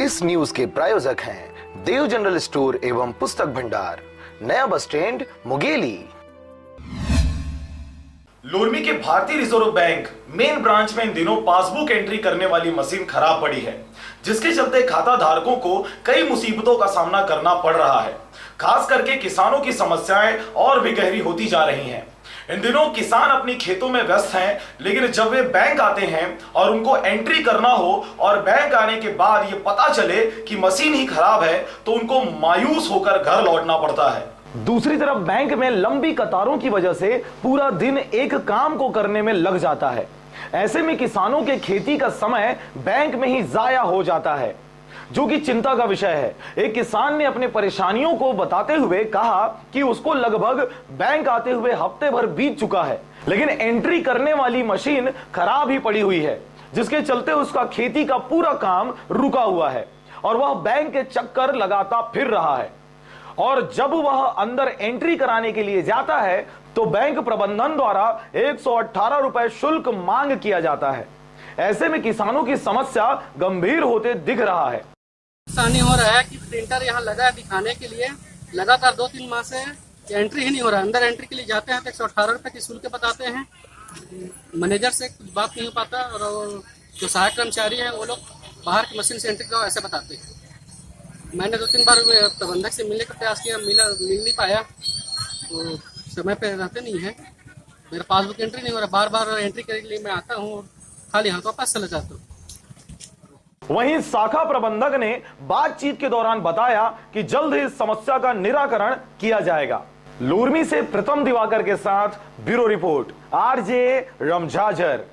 इस न्यूज के प्रायोजक हैं देव जनरल स्टोर एवं पुस्तक भंडार, नया बस स्टैंड, मुंगेली। लोरमी के भारतीय रिजर्व बैंक मेन ब्रांच में इन दिनों पासबुक एंट्री करने वाली मशीन खराब पड़ी है, जिसके चलते खाता धारकों को कई मुसीबतों का सामना करना पड़ रहा है। खास करके किसानों की समस्याएं और भी गहरी होती जा रही हैं। इन दिनों किसान अपनी खेतों में व्यस्त हैं, लेकिन जब वे बैंक आते हैं और उनको एंट्री करना हो और बैंक आने के बाद ये पता चले कि मशीन ही खराब है, तो उनको मायूस होकर घर लौटना पड़ता है। दूसरी तरफ बैंक में लंबी कतारों की वजह से पूरा दिन एक काम को करने में लग जाता है। ऐसे में किसानों के खेती का समय बैंक में ही जाया हो जाता है, जो कि चिंता का विषय है। एक किसान ने अपने परेशानियों को बताते हुए कहा कि उसको लगभग बैंक आते हुए हफ्ते भर बीत चुका है, लेकिन एंट्री करने वाली मशीन खराब ही पड़ी हुई है, जिसके चलते उसका खेती का पूरा काम रुका हुआ है और वह बैंक के चक्कर लगाता फिर रहा है। और जब वह अंदर एंट्री कराने के लिए जाता है तो बैंक प्रबंधन द्वारा 118 रुपए शुल्क मांग किया जाता है। ऐसे में किसानों की समस्या गंभीर होते दिख रहा है। परेशानी हो रहा है कि प्रिंटर यहाँ लगा है दिखाने के लिए, लगातार 2-3 माह से एंट्री ही नहीं हो रहा है। अंदर एंट्री के लिए जाते हैं तो 118 रुपए की शुल्क बताते हैं। मैनेजर से कुछ बात नहीं हो पाता और जो सहायक कर्मचारी है वो लोग बाहर की मशीन से एंट्री करो ऐसे बताते हैं। मैंने 2-3 बार प्रबंधक से मिलने का प्रयास किया, मिल नहीं पाया, तो समय पे रहते नहीं है। मेरा पासबुक एंट्री नहीं हो रहा, बार बार एंट्री करने के लिए मैं आता हूँ, खाली हाथ वापस चला जाता हूँ। वहीं शाखा प्रबंधक ने बातचीत के दौरान बताया कि जल्द ही इस समस्या का निराकरण किया जाएगा। लोरमी से प्रथम दिवाकर के साथ ब्यूरो रिपोर्ट, आरजे रमझाझर।